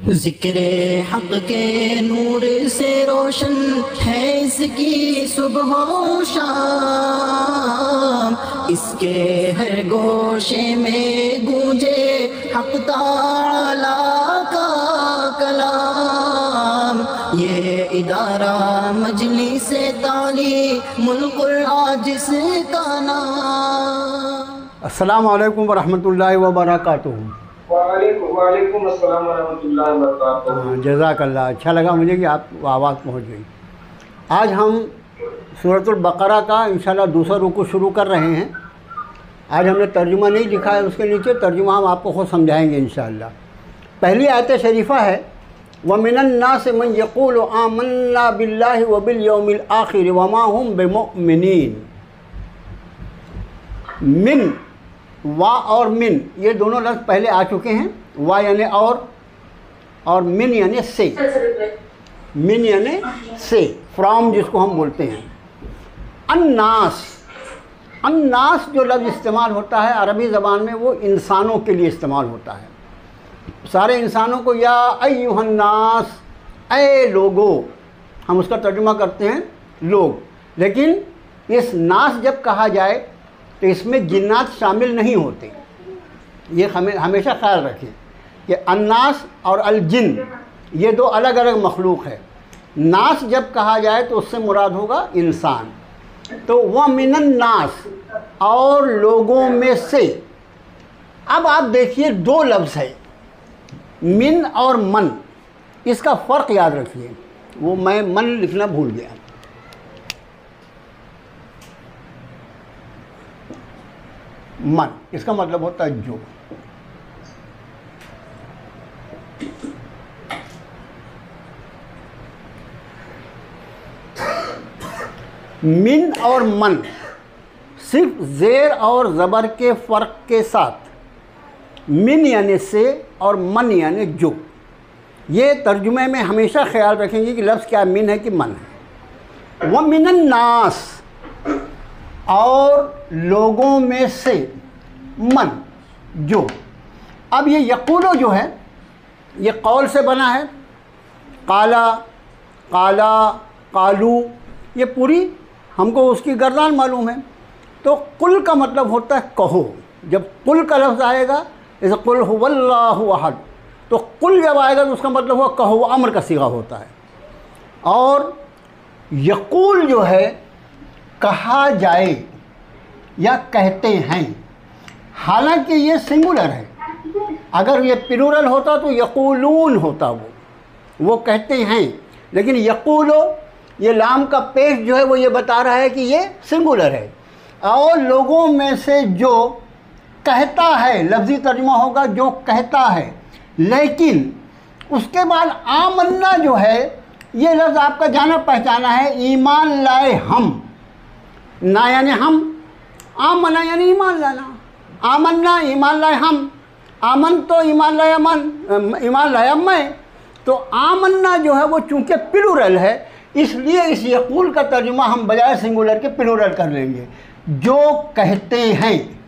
ज़िक्रे हक़ के नूर से रोशन है इसकी सुबह व शाम, इसके हर गोशे में गूंजे हक़ ताला का कलाम। ये इदारा मजलिस तालीमुल कुरान जिसका नाम। अस्सलामु अलैकुम वरहमतुल्लाहि वबरकातुहू। वालेकुम अस्सलाम वरहमतुल्लाहि वबरकातुहू। जज़ाकल्लाह। अच्छा लगा मुझे कि आप आवाज़ पहुंच गई। आज हम सूरतुल बकरा का इंशाल्लाह दूसरा रुकू शुरू कर रहे हैं। आज हमने तर्जुमा नहीं लिखा है, उसके नीचे तर्जुमा हम आपको खुद समझाएंगे इंशाल्लाह। पहली आयत शरीफा है व मिनन नास मन यक़ूलु आमन्ना बिल्लाहि व बिल यौमिल आखिर व मा हुम बिमुमिनीन। मिन, वा और मिन ये दोनों लफ्ज़ पहले आ चुके हैं। वा यानी और मिन यानी से। मिन यानी से, फ्रॉम जिसको हम बोलते हैं। अन्नास, अन्नास जो लफ्ज़ इस्तेमाल होता है अरबी ज़बान में वो इंसानों के लिए इस्तेमाल होता है। सारे इंसानों को या अय्युहन्नास, ए लोगो, हम उसका तर्जुमा करते हैं लोग। लेकिन इस नास जब कहा जाए तो इसमें जिन्नात शामिल नहीं होते। ये हमेशा ख्याल रखें कि अन्नास और अलजिन ये दो अलग अलग मखलूक है। नास जब कहा जाए तो उससे मुराद होगा इंसान। तो वह मिनन नास, और लोगों में से। अब आप देखिए दो लफ्ज़ है मिन और मन, इसका फ़र्क याद रखिए। वो मैं मन लिखना भूल गया। मन इसका मतलब होता है जो। मिन और मन सिर्फ ज़ेर और ज़बर के फ़र्क के साथ मिन यानी से और मन यानी जो। ये तर्जुमे में हमेशा ख्याल रखेंगे कि लफ्ज़ क्या मिन है कि मन है। वह मिनन नास, और लोगों में से मन जो। अब ये यक़ूलो जो है ये कौल से बना है। काला, काला, कालू, ये पूरी हमको उसकी गर्दान मालूम है। तो कुल का मतलब होता है कहो। जब कुल का लफ्ज़ आएगा जैसे कुल हुवल्लाहु अहद, तो कुल जब आएगा तो उसका मतलब हुआ कहो, अमर का सीगा होता है। और यक़ूल जो है कहा जाए या कहते हैं, हालांकि ये सिंगुलर है। अगर ये प्लूरल होता तो यक़ूलून होता, वो कहते हैं। लेकिन यक़ूलो, ये लाम का पेश जो है वो ये बता रहा है कि ये सिंगुलर है। और लोगों में से जो कहता है, लफ्ज़ी तर्जुमा होगा जो कहता है। लेकिन उसके बाद आमन्ना जो है ये लफ्ज़ आपका जाना पहचाना है। ईमान लाए हम, ना यानी हम, आमना यानी ईमान लाना। आमन्ना ईमान लाए हम, आमन तो ईमान लाया मन, ईमान लाया मैं। तो आमन्ना जो है वो चूँकि प्लूरल है, इसलिए इस यक़ूल का तर्जुमा हम बजाय सिंगुलर के प्लूरल कर लेंगे, जो कहते हैं।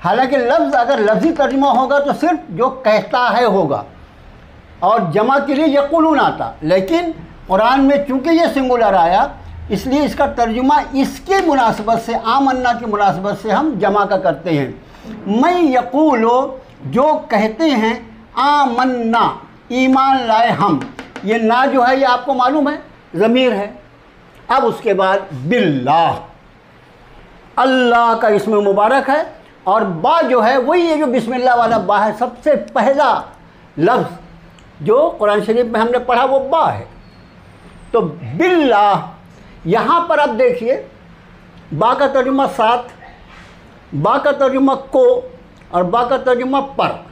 हालांकि लफ्ज़ अगर लफ्ज़ी तर्जुमा होगा तो सिर्फ जो कहता है होगा और जमा के लिए यक़ूलून आता। लेकिन कुरान में चूँकि ये सिंगुलर आया इसलिए इसका तर्जुमा इसके मुनासबत से, आमन्ना की मुनासबत से हम जमा का करते हैं। मैं यक़ूलो, जो कहते हैं, आमन्ना ईमान लाए हम। ये ना जो है ये आपको मालूम है ज़मीर है। अब उसके बाद बिल्लाह, अल्लाह का इसमें मुबारक है। और बा जो है वही है जो बिस्मिल्लाह वाला बा है। सबसे पहला लफ्ज़ जो कुरान शरीफ में हमने पढ़ा वो बा है। तो बिल्लाह, यहाँ पर अब देखिए बा का तर्जुमा साथ, बा का तर्जुमा को, और बा का तर्जुमा पर।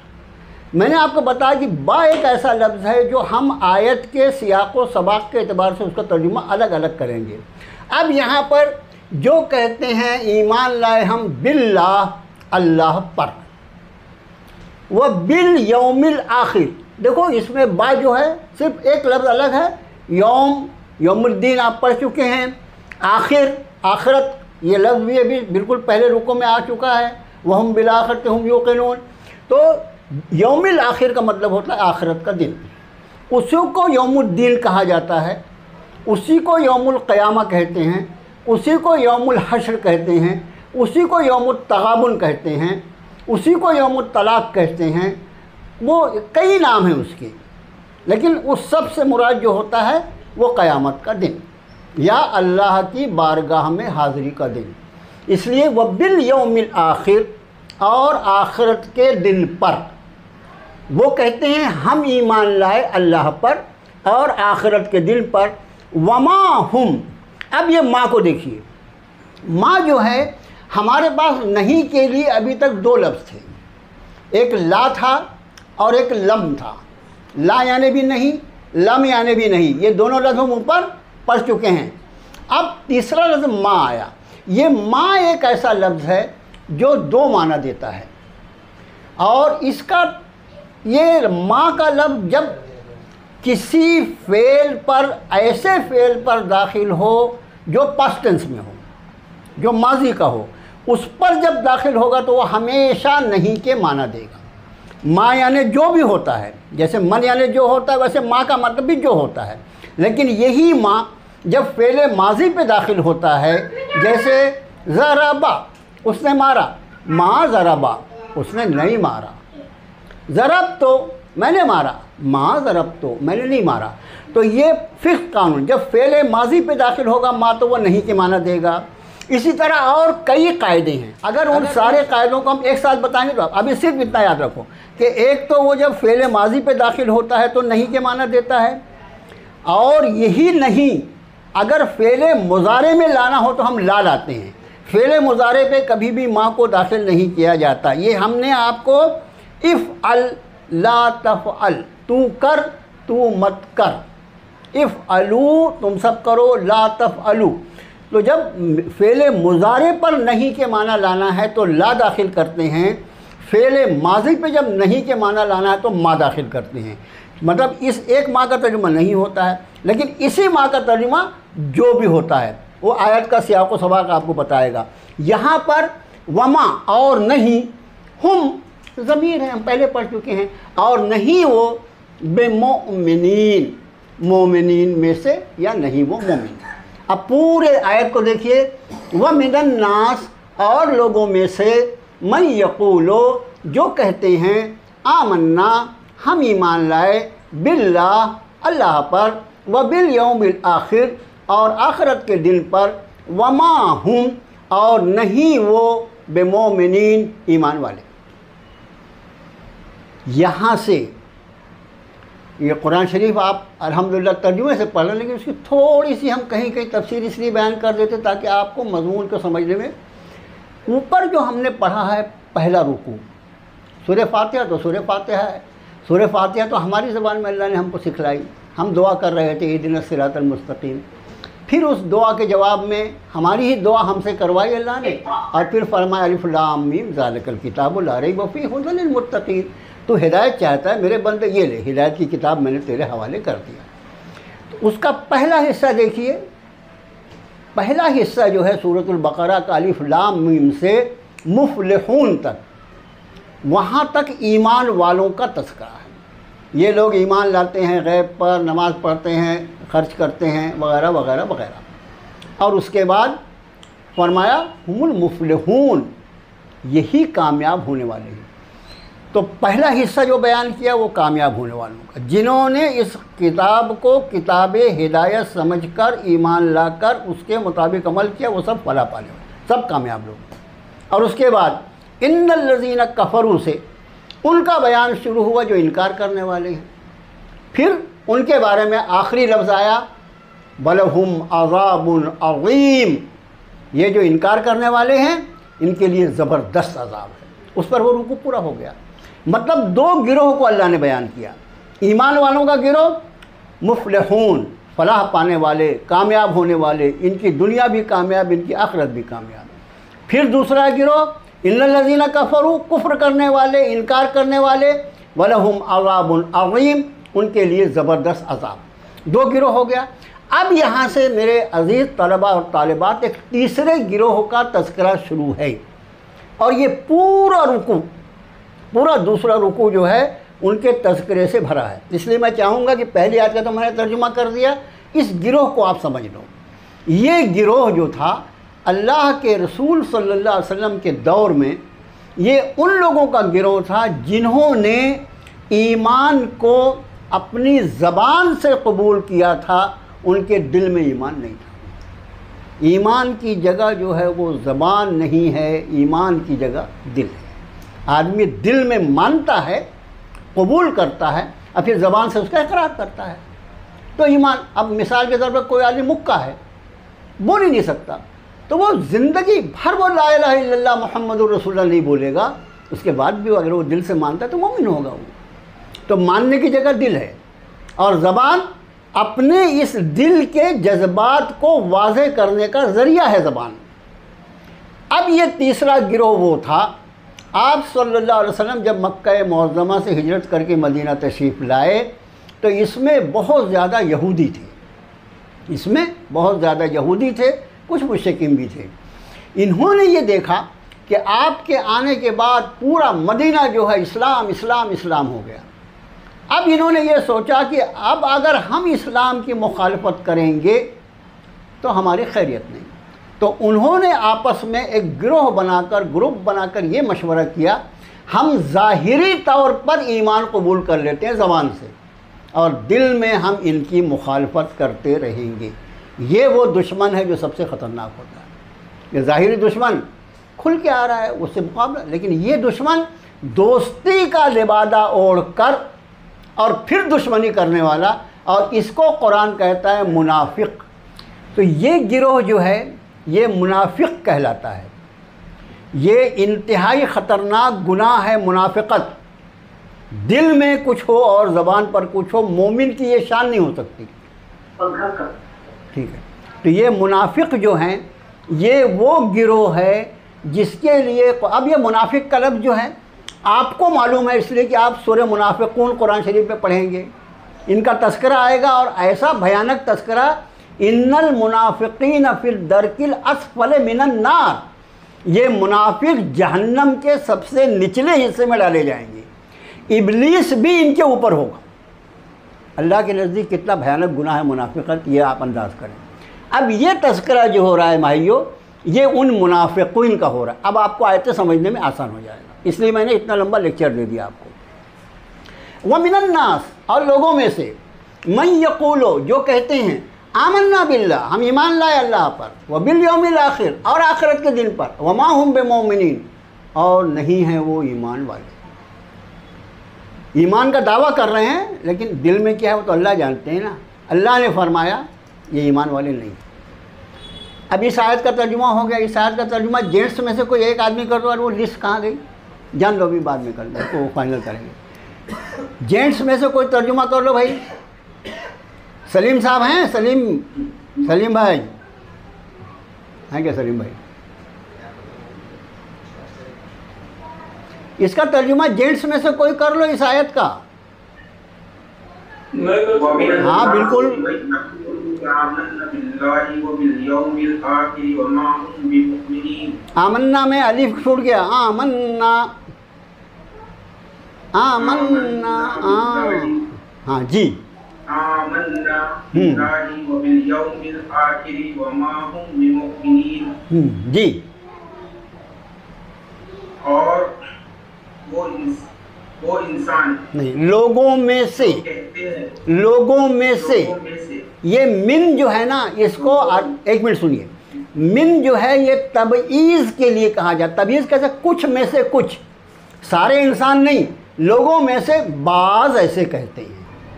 मैंने आपको बताया कि बा एक ऐसा लफ्ज़ है जो हम आयत के सियाक़ व सबाक़ के एतबार से उसका तर्जुमा अलग अलग करेंगे। अब यहाँ पर जो कहते हैं ईमान लाए हम बिल्लाह, अल्लाह पर, वह बिल यौमिल आखिर। देखो इसमें बा जो है सिर्फ एक लफ्ज़ अलग है। यौम, यौमुद्दीन आप पढ़ चुके हैं। आखिर, आखिरत, ये लफ्ज़ भी अभी बिल्कुल पहले रुकों में आ चुका है। वह हम बिल आखिरत हम यूक़िनून। तो यौमिल आखिर का मतलब होता है आखिरत का दिन। उसी को यौमुद्दीन कहा जाता है, उसी को यौमुल क़यामा कहते हैं, उसी को यौमुल हश्र कहते हैं, उसी को यौमुत तगाबुन कहते हैं, उसी को यौमुत तलाक़ कहते हैं। वो कई नाम हैं उसके, लेकिन उस सब से मुराद जो होता है वो क़यामत का दिन या अल्लाह की बारगाह में हाज़िरी का दिन। इसलिए वह बिल यौमिल आखिर, और आखिरत के दिन पर वो कहते हैं हम ईमान लाए अल्लाह पर और आखिरत के दिन पर। वमा हुम, अब ये माँ को देखिए, माँ जो है हमारे पास नहीं के लिए अभी तक दो लफ्ज़ थे, एक ला था और एक लम था। ला यानी भी नहीं, लम यानी भी नहीं, ये दोनों लफ्ज़ हम ऊपर पढ़ चुके हैं। अब तीसरा लफ्ज़ माँ आया। ये माँ एक ऐसा लफ्ज़ है जो दो माना देता है, और इसका ये माँ का लफ्ज़ जब किसी फ़ेल पर, ऐसे फ़ेल पर दाखिल हो जो पास्ट टेंस में हो, जो माजी का हो, उस पर जब दाखिल होगा तो वह हमेशा नहीं के माना देगा। माँ यानी जो भी होता है, जैसे मन यानी जो होता है, वैसे माँ का मतलब भी जो होता है। लेकिन यही माँ जब फ़ेल माजी पे दाखिल होता है, जैसे ज़रबा, उसने मारा, माँ ज़रबा, उसने नहीं मारा। ज़रब तो मैंने मारा, माँ ज़रब तो मैंने नहीं मारा। तो ये फ़िक़्ह कानून, जब फ़ेल माजी पे दाखिल होगा माँ तो वह नहीं के माना देगा। इसी तरह और कई कायदे हैं, अगर उन सारे कायदों को हम एक साथ बताएंगे तो अभी सिर्फ इतना याद रखो कि एक तो वो जब फ़ेल माजी पे दाखिल होता है तो नहीं के माना देता है, और यही नहीं अगर फ़ेल मुज़ारे में लाना हो तो हम ला लाते हैं। फ़ेल मुज़ारे पे कभी भी माँ को दाखिल नहीं किया जाता। ये हमने आपको इफ़ अल ला तफ़अल, तू कर तू मत कर, इफ़ अलू तुम सब करो, ला तफ़अलू। तो जब फ़ेल मुज़ारे पर नहीं के माना लाना है तो ला दाखिल करते हैं, फ़ेल माज़ी पे जब नहीं के माना लाना है तो माँ दाखिल करते हैं। मतलब इस एक माँ का तर्जुमा नहीं होता है, लेकिन इसी माँ का तर्जुमा जो भी होता है वो आयत का सियाक़ व सबाक़ आपको बताएगा। यहाँ पर वमा और नहीं, हम ज़मीर है, हम पहले पढ़ चुके हैं, और नहीं वो बेमोमिनीन, मोमिनीन में से या नहीं वो मोमिन। अब पूरे आयत को देखिए, वह मिनन नास, और लोगों में से, मन यक़ूलो जो कहते हैं, आमन्ना हम ईमान लाए, बिल्लाह अल्लाह पर, व बिल यौमिल आखिर और आखिरत के दिन पर, वमा हुम और नहीं वो बेमोमिनीन ईमान वाले। यहाँ से ये कुरान शरीफ आप अल्हम्दुलिल्लाह तर्जुमे से पढ़ लें, लेकिन उसकी थोड़ी सी हम कहीं कहीं तफसीर इसलिए बयान कर देते ताकि आपको मज़मून को समझने में। ऊपर जो हमने पढ़ा है पहला रुकू, सूरह फातिहा तो सूरह फातिहा है, सूरह फातिहा तो हमारी ज़बान में अल्लाह ने हमको सिखलाई, हम दुआ कर रहे थे इहदिनस सिरातल मुस्तकीम। फिर उस दुआ के जवाब में हमारी ही दुआ हमसे करवाई अल्लाह ने, और फिर फरमाया अलिफ लाम मीम ज़ालिकल किताबु ला रैब फ़ीह हुदल लिल मुत्तक़ीन। तो हिदायत चाहता है मेरे बंदे, ये ले हिदायत की किताब मैंने तेरे हवाले कर दिया। तो उसका पहला हिस्सा देखिए, पहला हिस्सा जो है सूरतुल बक़रा का अलिफ लाम मीम से मुफ़लिहून तक, वहाँ तक ईमान वालों का तज़किरा है। ये लोग ईमान लाते हैं, गैब पर नमाज़ पढ़ते हैं, खर्च करते हैं, वगैरह वगैरह वगैरह। और उसके बाद फरमाया हुमुल मुफ़लिहून, यही कामयाब होने वाले हैं। तो पहला हिस्सा जो बयान किया वो कामयाब होने वालों का, जिन्होंने इस किताब को किताब हिदायत समझकर ईमान लाकर उसके मुताबिक अमल किया, वो सब फलाह पाने वाले, सब कामयाब लोग। और उसके बाद इन्नल लज़ीना कफ़रू से उनका बयान शुरू हुआ जो इनकार करने वाले हैं। फिर उनके बारे में आखिरी लफ्ज़ आया वलहुम अज़ाबुन अज़ीम, ये जो इनकार करने वाले हैं इनके लिए ज़बरदस्त अज़ाब है। उस पर वो रुकू पूरा हो गया। मतलब दो गिरोह को अल्लाह ने बयान किया, ईमान वालों का गिरोह मुफ़लिहून, फलाह पाने वाले, कामयाब होने वाले, इनकी दुनिया भी कामयाब, इनकी आखिरत भी कामयाब। फिर दूसरा गिरोह इन्नल लज़ीना कफ़रू, कुफ्र करने वाले, इनकार करने वाले, वलहुम अज़ाबुन अज़ीम, उनके लिए ज़बरदस्त अज़ाब। दो गिरोह हो गया। अब यहाँ से मेरे अज़ीज़ तलबा और तालिबात एक तीसरे गिरोह का तज़किरा शुरू है, और ये पूरा रुकू, पूरा दूसरा रुकू जो है उनके तज़किरे से भरा है। इसलिए मैं चाहूँगा कि पहली आयत का तो मैंने तर्जुमा कर दिया, इस गिरोह को आप समझ लो। ये गिरोह जो था अल्लाह के रसूल सल्लल्लाहु अलैहि वसल्लम के दौर में, ये उन लोगों का गिरोह था जिन्होंने ईमान को अपनी ज़बान से कबूल किया था, उनके दिल में ईमान नहीं था। ईमान की जगह जो है वो ज़बान नहीं है, ईमान की जगह दिल है। आदमी दिल में मानता है, कबूल करता है, और फिर ज़बान से उसका इकरार करता है, तो ईमान। अब मिसाल के तौर पर कोई आदमी मुक्का है, बोल ही नहीं सकता, तो वो ज़िंदगी भर वो ला इलाहा इल्लल्लाह मुहम्मदुर रसूलुल्लाह नहीं बोलेगा, उसके बाद भी अगर वो दिल से मानता है तो मोमिन होगा वो। तो मानने की जगह दिल है, और ज़बान अपने इस दिल के जज्बात को वाज़े करने का ज़रिया है ज़बान। अब ये तीसरा गिरोह वो था, आप सल्लल्लाहु अलैहि वसल्लम जब मक्का मुअज़्ज़मा से हिजरत करके मदीना तशरीफ़ लाए तो इसमें बहुत ज़्यादा यहूदी थे, इसमें बहुत ज़्यादा यहूदी थे, कुछ मुशरिकीन भी थे। इन्होंने ये देखा कि आपके आने के बाद पूरा मदीना जो है इस्लाम इस्लाम इस्लाम हो गया। अब इन्होंने ये सोचा कि अब अगर हम इस्लाम की मुखालफत करेंगे तो हमारी खैरियत नहीं। तो उन्होंने आपस में एक गिरोह बनाकर, ग्रुप बनाकर ये मशवरा किया, हम ज़ाहिरी तौर पर ईमान कबूल कर लेते हैं ज़बान से, और दिल में हम इनकी मुखालफत करते रहेंगे। ये वो दुश्मन है जो सबसे ख़तरनाक होता है। ये ज़ाहिरी दुश्मन खुल के आ रहा है, उससे मुकाबला, लेकिन ये दुश्मन दोस्ती का लिबादा ओढ़ कर और फिर दुश्मनी करने वाला, और इसको कुरान कहता है मुनाफिक। तो ये गिरोह जो है ये मुनाफिक कहलाता है। ये इंतहाई ख़तरनाक गुनाह है मुनाफिकत। दिल में कुछ हो और ज़बान पर कुछ हो, मोमिन की ये शान नहीं हो सकती। ठीक है, तो ये मुनाफिक जो हैं ये वो गिरोह है जिसके लिए, अब ये मुनाफिक का लफ्ज़ जो है आपको मालूम है, इसलिए कि आप सूरह मुनाफिकून कुरान शरीफ में पढ़ेंगे, इनका तस्करा आएगा, और ऐसा भयानक तस्करा, इन्नल मुनाफिकीन फिर दरकिल अस्फल मिनन नार। ये मुनाफिक जहन्नम के सबसे निचले हिस्से में डाले जाएंगे, इब्लीस भी इनके ऊपर होगा। अल्लाह के नज़दीक कितना भयानक गुनाह है मुनाफिकत, ये आप अंदाज़ करें। अब ये तस्करा जो हो रहा है भाइयों, ये उन मुनाफिकीन का हो रहा है। अब आपको आयतें समझने में आसान हो जाएगा, इसलिए मैंने इतना लंबा लेक्चर दे दिया आपको। व मिनन नास, और लोगों में से, मन यक़ूलो, जो कहते हैं, आमन्ना बिल्लाह, हम ईमान लाए अल्लाह पर, व बिल यौमिल आखिर, और आखिरत के दिन पर, व मा हुम बिमुमिनीन, और नहीं हैं वो ईमान वाले। ईमान का दावा कर रहे हैं लेकिन दिल में क्या है वो तो अल्लाह जानते हैं ना। अल्लाह ने फरमाया ये ईमान वाले नहीं। अब इस आयत का तर्जुमा हो गया। इस आयत का तर्जुमा जेंट्स में से कोई एक आदमी कर दो, और वो लिस्ट कहाँ गई जान लो, अभी बाद में कर लो, तो फाइनल करेंगे। जेंट्स में से कोई तर्जुमा कर लो भाई। सलीम साहब हैं? सलीम भाई हैं क्या? सलीम भाई, इसका तर्जुमा जेंट्स में से कोई कर लो इस आयत का। हाँ बिल्कुल। आमन्ना में अलिफ छूट गया। आमन्ना, आमन्ना, हाँ जी, आमन्ना बिल्लाहि व बिल यौमिल आखिर व मा हुम बिमुमिनीन। जी, और वो इंसान नहीं, लोगों में से, लोगों में से, ये मिन जो है ना, इसको एक मिनट सुनिए, मिन जो है ये तबईज़ के लिए कहा जाता। तबईज़ कैसे? कुछ में से कुछ, सारे इंसान नहीं, लोगों में से बाज़ ऐसे कहते हैं।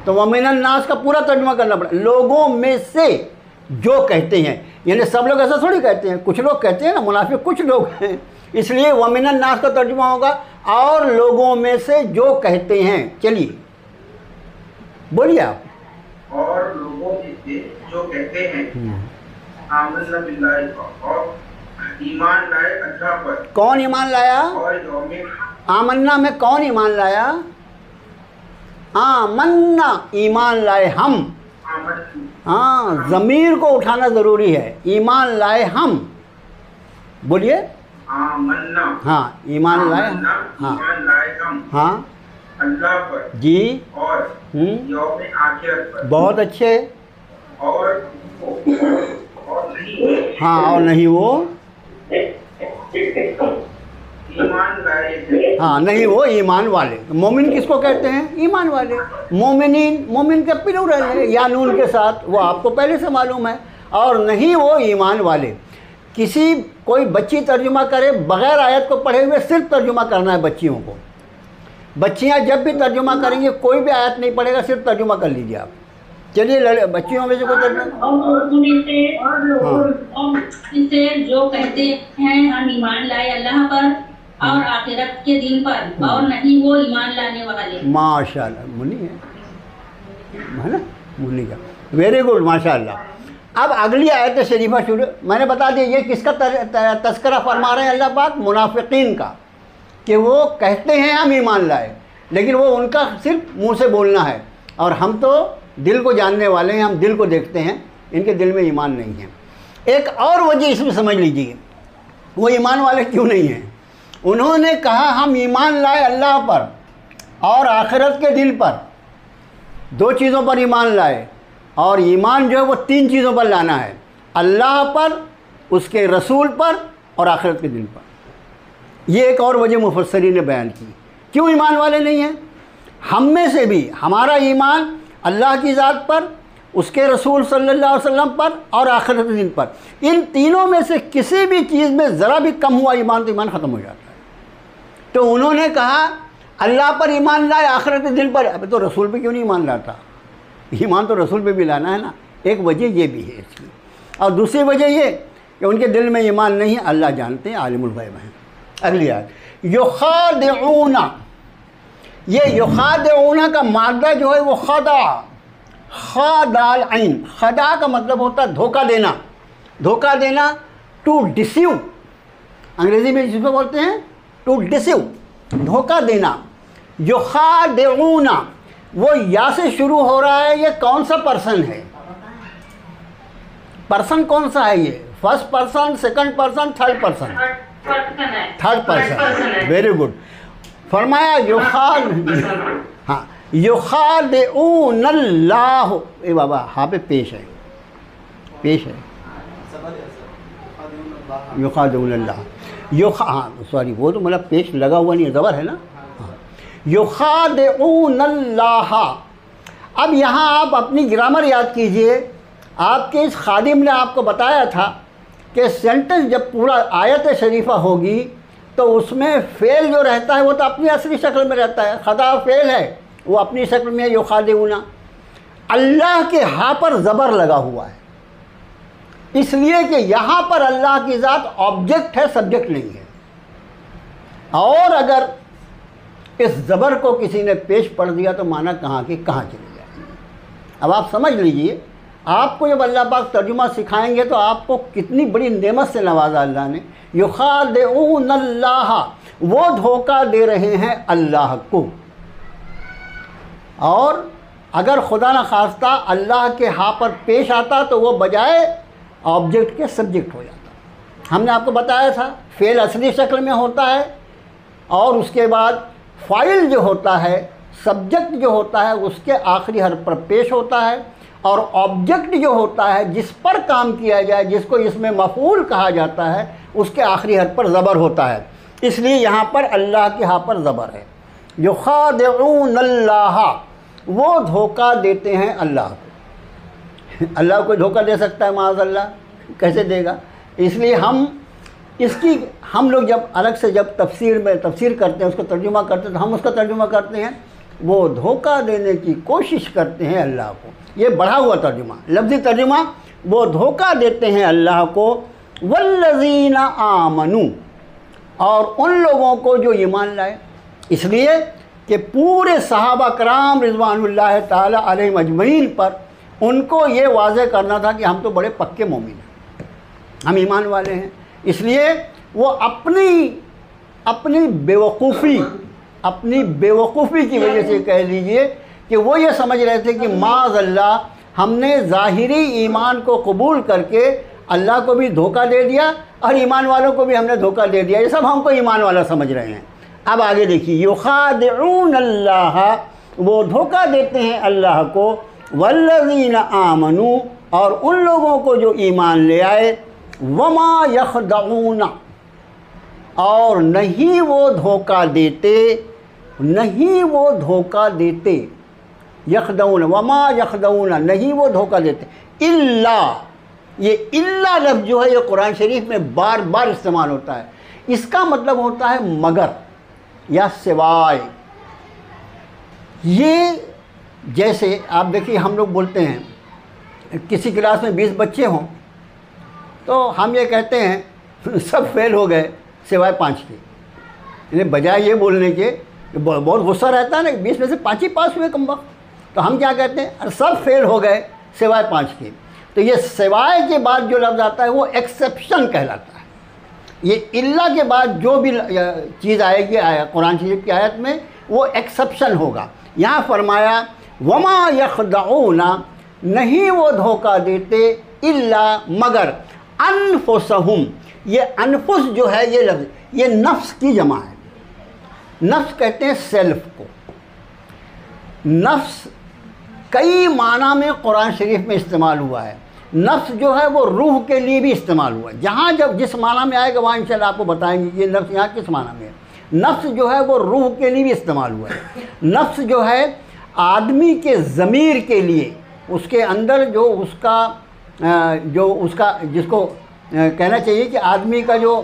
तो वमिनन नास का पूरा तर्जुमा करना पड़ा, लोगों में से जो कहते हैं, यानी सब लोग ऐसा थोड़ी कहते हैं, कुछ लोग कहते हैं ना, मुनाफिक कुछ लोग हैं, इसलिए वमिनन नास का तर्जुमा होगा और लोगों में से जो कहते हैं। चलिए बोलिए आप। और लोगों में से जो कहते हैं आमन्ना बिल्लाहि, और ईमान लाए अल्लाह पर। कौन ईमान लाया? और आमन्ना में कौन ईमान लाया? आमन्ना, ईमान लाए हम। हाँ, ज़मीर को उठाना ज़रूरी है। ईमान लाए हम, बोलिए। आमन्ना, हाँ, ईमान लाए। हाँ ईमान लाए हम। हाँ, अल्लाह पर जी। और यौम आखिरत पर। बहुत अच्छे। और नहीं, हाँ, और नहीं वो ईमान लाए हैं। हाँ, नहीं वो ईमान वाले। मोमिन किसको कहते हैं? ईमान वाले। मोमिनीन, मोमिन का प्लूरल है या नून के साथ, वो आपको पहले से मालूम है। और नहीं वो ईमान वाले। किसी कोई बच्ची तर्जुमा करे बग़ैर आयत को पढ़े हुए, सिर्फ तर्जुमा करना है बच्चियों को। बच्चियां जब भी तर्जुमा करेंगे कोई भी आयत नहीं पढ़ेगा, सिर्फ तर्जुमा कर लीजिए आप। चलिए बच्चियों में से कोई तर्जुमा। इसे जो कहते हैं हम ईमान लाए अल्लाह पर और आखिरत के दिन पर, और नहीं वो ईमान लाने वाले। माशाल्लाह, मुन्नी है ना, मुन्नी का वेरी गुड, माशाल्लाह। अब अगली आयत शरीफा शुरू, मैंने बता दिया ये किसका तज़किरा फरमा रहे हैं अल्लाह पाक? मुनाफिकीन का, कि वो कहते हैं हम ईमान लाए, लेकिन वो उनका सिर्फ मुंह से बोलना है, और हम तो दिल को जानने वाले हैं, हम दिल को देखते हैं, इनके दिल में ईमान नहीं है। एक और वजह इसमें समझ लीजिए, वो ईमान वाले क्यों नहीं हैं। उन्होंने कहा हम ईमान लाए अल्लाह पर और आखिरत के दिन पर, दो चीज़ों पर ईमान लाए, और ईमान जो है वो तीन चीज़ों पर लाना है, अल्लाह पर, उसके रसूल पर और आखिरत के दिन पर। ये एक और वजह मुफस्सरीन ने बयान की क्यों ईमान वाले नहीं हैं। हम में से भी हमारा ईमान अल्लाह की ज़ात पर, उसके रसूल सल्लल्लाहु अलैहि वसल्लम पर और आखिरत के दिन पर, इन तीनों में से किसी भी चीज़ में ज़रा भी कम हुआ ईमान तो ईमान ख़त्म हो जाता है। तो उन्होंने कहा अल्लाह पर ईमान लाए, आखिरत के दिन पर। अब तो रसूल पे क्यों नहीं ईमान लाता? ईमान तो रसूल पे भी लाना है ना। एक वजह ये भी है इसकी, और दूसरी वजह ये कि उनके दिल में ईमान नहीं है, अल्लाह जानते हैं, आलिमुल गैब हैं। अगली आयत, युखादिऊना, ये युखादिऊना का मादा जो है वो खदा, खादाल ऐन, खदा का मतलब होता है धोखा देना। धोखा देना, टू डिसीव, अंग्रेज़ी में जिसको बोलते हैं टू डिसीव, धोखा देना। युखादिऊना, वो या से शुरू हो रहा है। ये कौन सा पर्सन है? पर्सन कौन सा है ये? First person, second person, third person? Third person. Very good. फरमाया हाँ, युखादिऊनल्लाह। ए बाबा, हाँ पे पेश है, पेश है, युखादिऊनल्लाह। हाँ सॉरी, वो तो मतलब पेश लगा हुआ नहीं है, ज़बर है ना। युखादिऊनल्लाह। अब यहाँ आप अपनी ग्रामर याद कीजिए। आपके इस खादिम ने आपको बताया था कि सेंटेंस जब पूरा आयत शरीफा होगी तो उसमें फ़ेल जो रहता है वो तो अपनी असली शक्ल में रहता है। खदा फ़ेल है, वो अपनी शक्ल में युखादिऊना। अल्लाह के हाँ पर ज़बर लगा हुआ है, इसलिए कि यहाँ पर अल्लाह की ज़ात ऑब्जेक्ट है, सब्जेक्ट नहीं है। और अगर इस ज़बर को किसी ने पेश पढ़ दिया तो माना कहाँ की कहाँ चली जाएगी। अब आप समझ लीजिए, आपको जब अल्लाह पाक तर्जुमा सिखाएंगे तो आपको कितनी बड़ी नेमत से नवाजा अल्लाह ने। युखादिऊनल्लाह, वो धोखा दे रहे हैं अल्लाह को। और अगर खुदा न खास्ता अल्लाह के हाँ पर पेश आता तो वो बजाय ऑब्जेक्ट के सब्जेक्ट हो जाता। हमने आपको बताया था फ़ेल असली शक्ल में होता है, और उसके बाद फ़ाइल जो होता है, सब्जेक्ट जो होता है, उसके आखिरी हर्फ पर पेश होता है, और ऑब्जेक्ट जो होता है जिस पर काम किया जाए, जिसको इसमें मफ़ऊल कहा जाता है, उसके आखिरी हर्फ पर ज़बर होता है। इसलिए यहाँ पर अल्लाह के हाँ पर ज़बर है। युखादिऊनल्लाह, वो धोखा देते हैं अल्लाह को। अल्लाह को धोखा दे सकता है माज़अल्लाह? कैसे देगा? इसलिए हम लोग जब अलग से जब तफसीर करते हैं, उसका तर्जुमा करते हैं, तो हम उसका तर्जुमा करते हैं वो धोखा देने की कोशिश करते हैं अल्लाह को। ये बढ़ा हुआ तर्जुमा, लफ्ज़ी तर्जुमा, वो धोखा देते हैं अल्लाह को। वल्लज़ीना आमनू, और उन लोगों को जो ईमान लाए। इसलिए कि पूरे सहाबा कराम रिज़वानुल्लाह ताला अलैहिम अजमईन पर उनको ये वाज़े करना था कि हम तो बड़े पक्के मोमिन हैं, हम ईमान वाले हैं। इसलिए वो अपनी बेवकूफ़ी की वजह से कह लीजिए कि वो ये समझ रहे थे कि माज़अल्लाह हमने ज़ाहिरी ईमान को कबूल करके अल्लाह को भी धोखा दे दिया और ईमान वालों को भी हमने धोखा दे दिया, ये सब हमको ईमान वाला समझ रहे हैं। अब आगे देखिए, युखादिऊन अल्लाह, वो धोखा देते हैं अल्लाह को, वल्लज़ीना आमनू, और उन लोगों को जो ईमान ले आए, वमा यखदऊना, और नहीं वो धोखा देते, नहीं वो धोखा देते, यखदऊन, वमा यखदऊना, नहीं वो धोखा देते, इल्ला, ये इल्ला लफ्ज़ जो है ये कुरान शरीफ में बार बार इस्तेमाल होता है। इसका मतलब होता है मगर या सिवाय। ये जैसे आप देखिए, हम लोग बोलते हैं किसी क्लास में 20 बच्चे हों तो हम ये कहते हैं सब फेल हो गए सिवाय 5 के, यानी बजाय ये बोलने के, बहुत गुस्सा रहता है ना, 20 में से 5 ही पास हुए कमबख्त, तो हम क्या कहते हैं, अरे सब फेल हो गए सिवाय 5 के। तो ये सिवाय के बाद जो लफ्ज़ आता है वो एक्सेप्शन कहलाता है। ये इल्ला के बाद जो भी चीज़ आएगी कुरान शरीफ की आयत में वो एक्सेप्शन होगा। यहाँ फरमाया वमा यखदऊना, नहीं वो धोखा देते, इल्ला मगर, अनफुसहुम, ये अनफुस जो है ये लफ्ज़ ये नफ्स की जमा है। नफ्स कहते हैं सेल्फ को। नफ्स कई माना में कुरान शरीफ में इस्तेमाल हुआ है। नफ्स जो है वो रूह के लिए भी इस्तेमाल हुआ है। जहाँ जब जिस माना में आएगा वहाँ इंशाल्लाह आपको बताएंगे कि ये नफ्स यहाँ किस माना में है। नफ्स जो है वो रूह के लिए भी इस्तेमाल हुआ है। नफ्स जो है आदमी के ज़मीर के लिए, उसके अंदर जो उसका जिसको कहना चाहिए कि आदमी का जो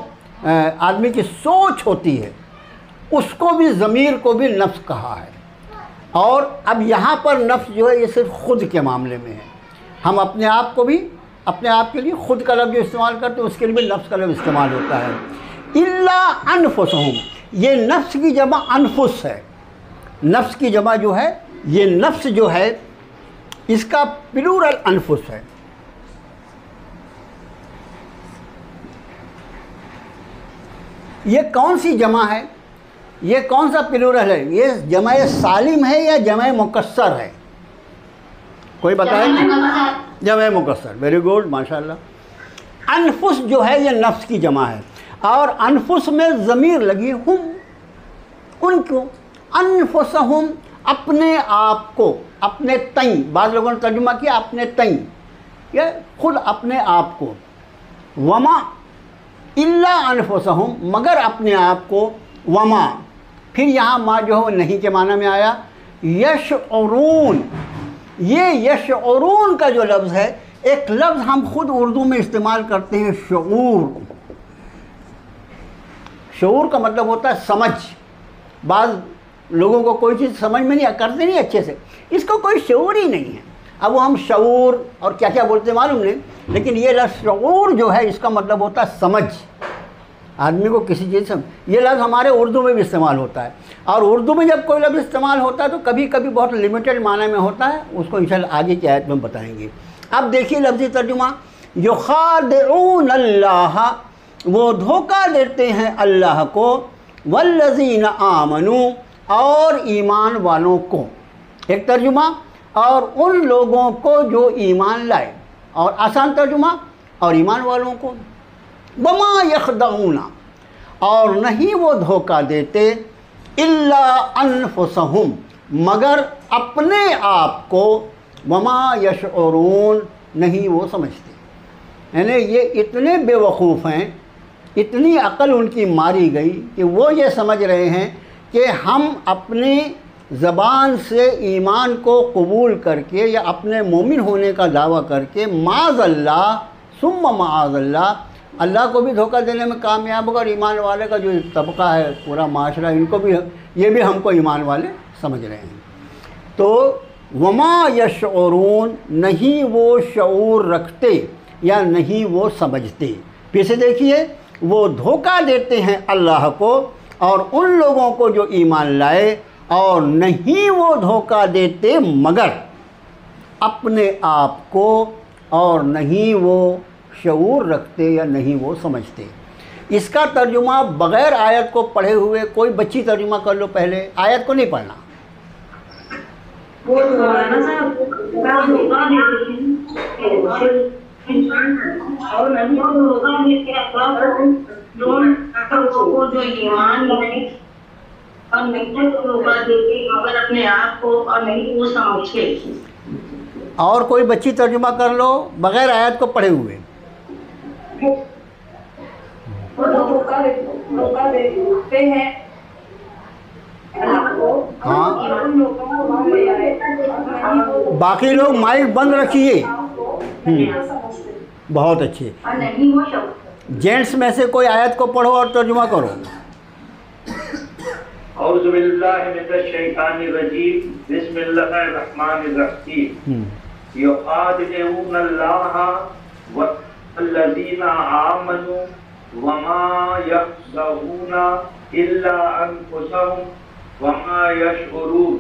आदमी की सोच होती है, उसको भी ज़मीर को भी नफ्स कहा है। और अब यहाँ पर नफ्स जो है ये सिर्फ खुद के मामले में है। हम अपने आप को भी, अपने आप के लिए खुद का लफ्ज़ जो इस्तेमाल करते हैं उसके लिए भी नफ्स का लफ्ज़ इस्तेमाल होता है। इल्ला अनफुसहुम, ये नफ्स की जमा अनफुस है। नफ्स की जमा जो है, ये नफ्स जो है इसका प्लूरल अनफुस है। ये कौन सी जमा है, ये कौन सा प्लूरल है, ये जमा सालिम है या जमा मुकस्सर है? कोई बताए? जमा मुकस्सर, वेरी गुड, माशाल्लाह। अनफुस जो है ये नफ्स की जमा है और अनफुस में ज़मीर लगी हुम, उनको, अनफुसहुम, अपने आप को, अपने तई, बाद लोगों ने तर्जुमा किया अपने तई, ये खुद अपने आप को। वमा इल्ला अनफुसहुम, मगर अपने आप को, वमा, फिर यहाँ माँ जो है वो नहीं के माना में आया। यशउरून, ये यशउरून का जो लफ्ज़ है, एक लफ्ज़ हम खुद उर्दू में इस्तेमाल करते हैं शऊर। शऊर का मतलब होता है समझ। बाद लोगों को कोई चीज़ समझ में नहीं करते नहीं अच्छे से, इसको कोई शऊर ही नहीं है। अब वो हम शऊर और क्या क्या बोलते हैं मालूम नहीं, लेकिन ये लफ्ज़ शऊर जो है इसका मतलब होता है समझ, आदमी को किसी चीज़ से। ये लफ्ज़ हमारे उर्दू में भी इस्तेमाल होता है और उर्दू में जब कोई लफ्ज़ इस्तेमाल होता है तो कभी कभी बहुत लिमिटेड माना में होता है, उसको इंशाल्लाह आगे की आयत में बताएंगे। अब देखिए लफ्ज़ी तर्जुमा, युखादिऊन अल्लाह, वो धोखा देते हैं अल्लाह को, वल्लज़ीना आमनू, और ईमान वालों को। एक तर्जुमा, और उन लोगों को जो ईमान लाए, और आसान तर्जुमा, और ईमान वालों को। वमा यखदऊना, और नहीं वो धोखा देते, इल्ला अनफुसहुम, मगर अपने आप को, वमा यशउरून, नहीं वो समझते। यानी ये इतने बेवकूफ़ हैं, इतनी अक्ल उनकी मारी गई कि वो ये समझ रहे हैं कि हम अपनी ज़बान से ईमान को कबूल करके या अपने मोमिन होने का दावा करके माज़ल्लाह सुम्मा माज़ल्लाह अल्लाह को भी धोखा देने में कामयाब होगा, और ईमान वाले का जो तबका है पूरा माशरा, इनको भी, ये भी हमको ईमान वाले समझ रहे हैं। तो वमा यशउरून, नहीं वो शऊर रखते या नहीं वो समझते। फिर से देखिए, वो धोखा देते हैं अल्लाह को और उन लोगों को जो ईमान लाए, और नहीं वो धोखा देते मगर अपने आप को, और नहीं वो शऊर रखते या नहीं वो समझते। इसका तर्जुमा बग़ैर आयत को पढ़े हुए कोई बच्ची तर्जुमा कर लो, पहले आयत को नहीं पढ़ना। वो दोबारा और नहीं तो जो ईमान लाए और नहीं वो समझे। और कोई बच्ची तर्जुमा कर लो बगैर आयत को पढ़े हुए। वो धोखा देते हैं अल्लाह को। हाँ, उन लोगों को वहाँ ले आए नहीं वो बाकी लोग माइक बंद रखिए। नहीं समझते बहुत अच्छे। और नहीं वो शब्द। जेंट्स में से कोई आयत को पढ़ो और तर्जुमा करो। औज़ु बिल्लाहि मिनश शैतानिर रजीम, बिस्मिल्लाहिर रहमानिर रहीम। युखादिऊनल्लाह वल्लज़ीना आमनू वमा यखदऊना इल्ला अनफुसहुम वमा यशउरून।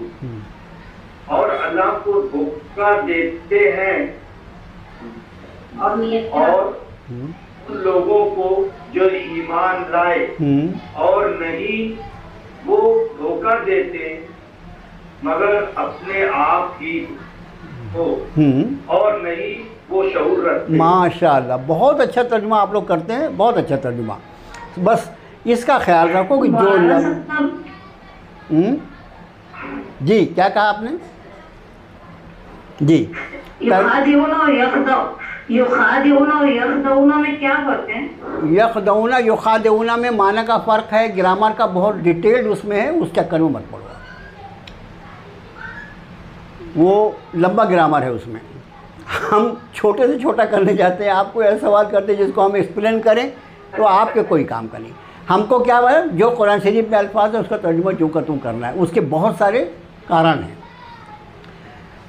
और अल्लाह को धोखा देते हैं और उन लोगों को जो ईमान लाए, और नहीं वो धोखा देते मगर अपने आप ही को, और नहीं वो शऊर रखते। माशाल्लाह, बहुत अच्छा तर्जुमा आप लोग करते हैं, बहुत अच्छा तर्जुमा। बस इसका ख्याल रखो कि जो जी क्या कहा आपने? जी युखादिऊना और यखदऊना में क्या फर्क है? यखदऊना युखादिऊना में माना का फ़र्क है, ग्रामर का बहुत डिटेल्ड उसमें है, उस चक्कर में मत पढ़ो, वो लंबा ग्रामर है उसमें। हम छोटे से छोटा करने जाते हैं, आपको ऐसा सवाल करते हैं जिसको हम एक्सप्लेन करें तो आपके कोई काम का नहीं। हमको क्या है, जो कुरान शरीफ में अल्फाज है उसका तर्जुमा जो का तुम करना है, उसके बहुत सारे कारण हैं।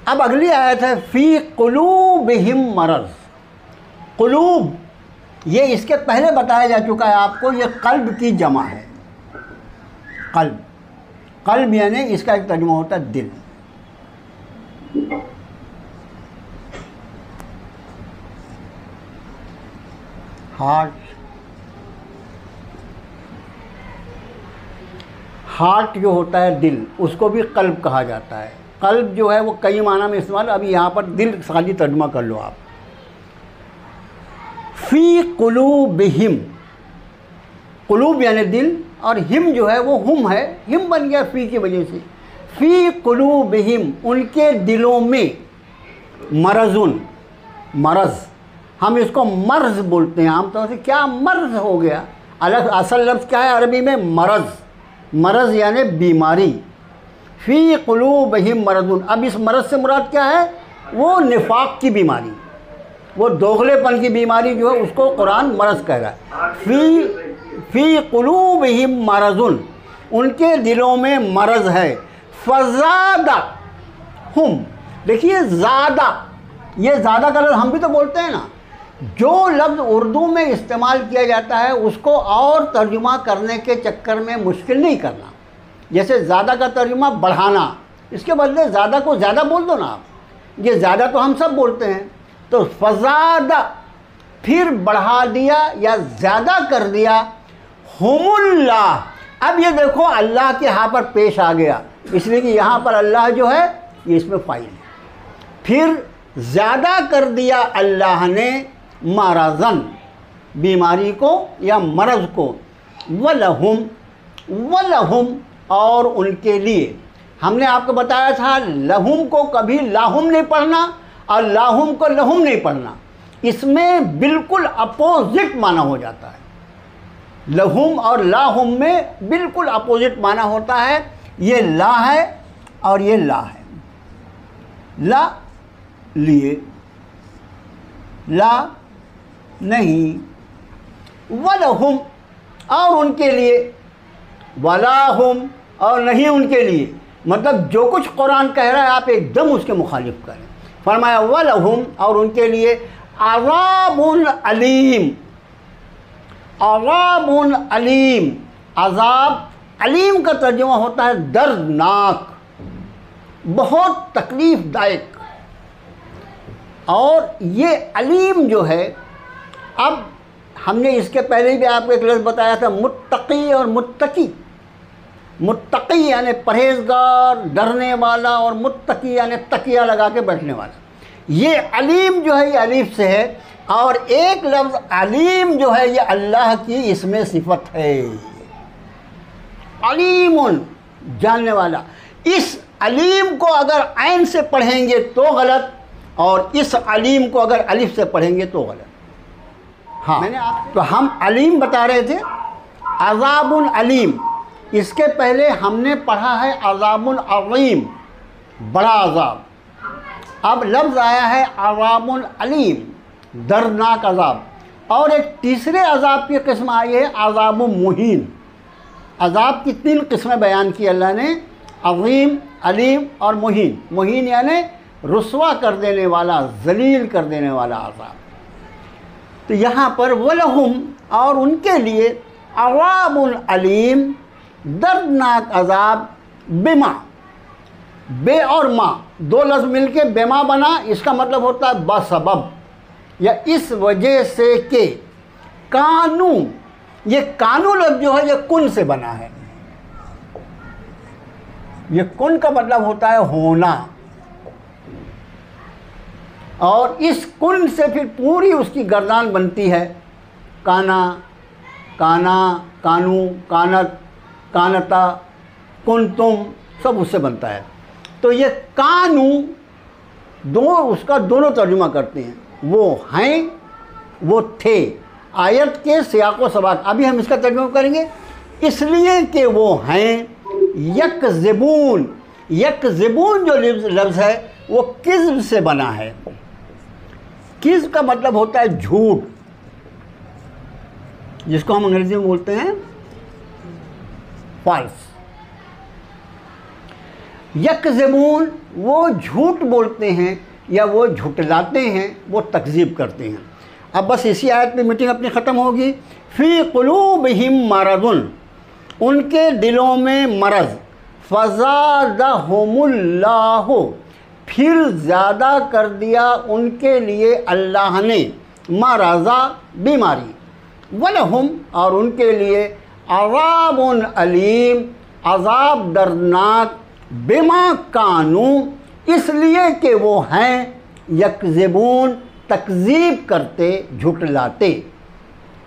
अब अगली आयत है फ़ी क़ुलूबिहिम मरज़। क़ुलूब ये इसके पहले बताया जा चुका है आपको, ये क़ल्ब की जमा है। क़ल्ब, क़ल्ब यानी इसका एक तर्जुमा होता है दिल। हार्ट जो होता है दिल, उसको भी क़ल्ब कहा जाता है। क़ल्ब जो है वो कई माना में इस्तेमाल, अभी यहाँ पर दिल खाली तर्जुमा कर लो आप। फ़ी क़ुलूबिहिम, क़ुलूब यानी दिल, और हिम जो है वो हुम है, हिम बन गया फ़ी की वजह से। फ़ी क़ुलूबिहिम, उनके दिलों में, मरज़ुन, मरज़, हम इसको मर्ज़ बोलते हैं आमतौर से। क्या मर्ज़ हो गया, अलग असल लफ्ज़ क्या है अरबी में? मरज़। मरज़ यानी बीमारी। फ़ी क़ुलूबिहिम मरज़ुन, अब इस मरज़ से मुराद क्या है? वो निफाक की बीमारी, वो दोगलेपन की बीमारी जो है उसको कुरान मरज़ कह रहा है। फ़ी क़ुलूबिहिम मरज़ुन, उनके दिलों में मरज़ है। फ़ज़ादा हुम, देखिए ज़्यादा, ये ज़्यादा का लफ्ज़ हम भी तो बोलते हैं ना, जो लफ्ज़ उर्दू में इस्तेमाल किया जाता है उसको और तर्जुमा करने के चक्कर में मुश्किल नहीं करना। जैसे ज़्यादा का तर्जुमा बढ़ाना, इसके बदले ज़्यादा को ज़्यादा बोल दो ना आप, ये ज़्यादा तो हम सब बोलते हैं। तो फ़ज़ादा, फिर बढ़ा दिया या ज़्यादा कर दिया। हुमुल्लाह, अब ये देखो अल्लाह के यहाँ पर पेश आ गया, इसलिए कि यहाँ पर अल्लाह जो है ये इसमें फ़ाइल है। फिर ज़्यादा कर दिया अल्लाह ने मरज़न, बीमारी को या मरज़ को। वलहुम, वलहुम, और उनके लिए। हमने आपको बताया था लहुम को कभी लाहुम नहीं पढ़ना और लाहुम को लहुम नहीं पढ़ना, इसमें बिल्कुल अपोजिट माना हो जाता है। लहुम और लाहुम में बिल्कुल अपोजिट माना होता है। ये ला है और ये ला है। ला लिए, ला नहीं। वलहुम, और उनके लिए। वलाहुम, और नहीं उनके लिए। मतलब जो कुछ कुरान कह रहा है आप एकदम उसके मुखालिफ करें। फरमाया वलहुम, और उनके लिए अज़ाबुन अलीम। अज़ाबुन अलीम, अज़ाब, अलीम का तर्जुमा होता है दर्दनाक, बहुत तकलीफ़दायक। और ये अलीम जो है, अब हमने इसके पहले भी आपको एक लफ्ज़ बताया था मुत्तकी और मुत्तकी। मुत्तकी यानी परहेज़गार, डरने वाला, और मुत्तकी यानी तकिया लगा के बैठने वाला। ये अलीम जो है ये अलीफ से है, और एक लफ्ज़ अलीम जो है ये अल्लाह की इसमें सिफत है। अलीमुन, जानने वाला। इस अलीम को अगर ऐन से पढ़ेंगे तो गलत, और इस अलीम को अगर अलिफ से पढ़ेंगे तो गलत। हाँ, तो हम अलीम बता रहे थे, अज़ाबुन अलीम, इसके पहले हमने पढ़ा है अज़ाबुन अज़ीम, बड़ा अज़ाब। अब लफ्ज़ आया है अज़ाबुन अलीम, दर्दनाक अज़ाब। और एक तीसरे अज़ाब की किस्म आई है अज़ाबुन मुहीन। अज़ाब की 3 किस्में बयान की अल्लाह ने, अज़ीम, अलीम और मुहीन। मुहीन यानी रुस्वा कर देने वाला, जलील कर देने वाला अज़ाब। तो यहाँ पर वलहुम, और उनके लिए, अज़ाबुन अलीम, दर्दनाक अज़ाब, बिमा, बे और माँ 2 लफ्ज़ मिलके बेमा बना। इसका मतलब होता है बसबब, या इस वजह से के। कानू, ये कानू लफ्ज़ जो है ये कुन से बना है। ये कुन का मतलब होता है होना, और इस कुन से फिर पूरी उसकी गर्दान बनती है। काना, काना, कानू, कानत, कानता, कुंतुम, सब उससे बनता है। तो ये कानू उसका दोनों तर्जुमा करते हैं, वो हैं, वो थे। आयत के सियाक़ व सबाक़, अभी हम इसका तर्जुमा करेंगे। इसलिए कि वो हैं यकज़िबून। यकज़िबून जो लफ्ज़ है वो किज़्ब से बना है। किज़्ब का मतलब होता है झूठ, जिसको हम अंग्रेजी में बोलते हैं फॉल्स। यकज़िबून, वो झूठ बोलते हैं या वो झुटलाते हैं, वो तकज़ीब करते हैं। अब बस इसी आयत में मीटिंग अपनी ख़त्म होगी। फ़ी क़ुलूबिहिम मरज़ुन, उनके दिलों में मरज़, फ़ज़ादहुमुल्लाहु, फिर ज़्यादा कर दिया उनके लिए अल्लाह ने, मरज़ा, बीमारी, वलहुम, और उनके लिए अज़ाबुन अलीम, अज़ाब दर्दनाक, बिमा कानू, इसलिए कि वो हैं यकज़िबून, तकज़ीब करते, झुटलाते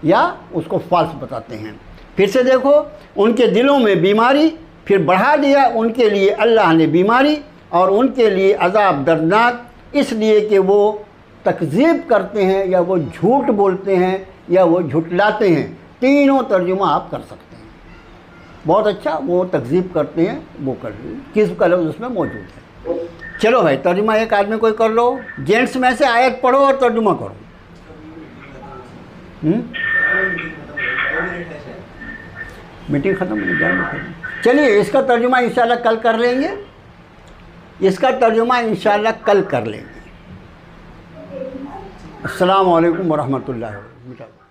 या उसको फॉल्स बताते हैं। फिर से देखो, उनके दिलों में बीमारी, फिर बढ़ा दिया उनके लिए अल्लाह ने बीमारी, और उनके लिए अज़ाब दर्दनाक, इसलिए कि वो तकज़ीब करते हैं या वो झूठ बोलते हैं या वो झुटलाते हैं। तीनों तर्जुमा आप कर सकते हैं। बहुत अच्छा, वो तकज़ीब करते हैं, वो कर किस का लफ्ज़ उसमें मौजूद है। चलो भाई, तर्जुमा एक आदमी कोई कर लो। जेंट्स में से आयत पढ़ो और तर्जुमा करो। मीटिंग ख़त्म होने जाए। चलिए, इसका तर्जुमा इंशाल्लाह कल कर लेंगे। इसका तर्जुमा इंशाल्लाह कल कर लेंगे। अस्सलामु अलैकुम वरहमतुल्लाहि वबरकातुहू।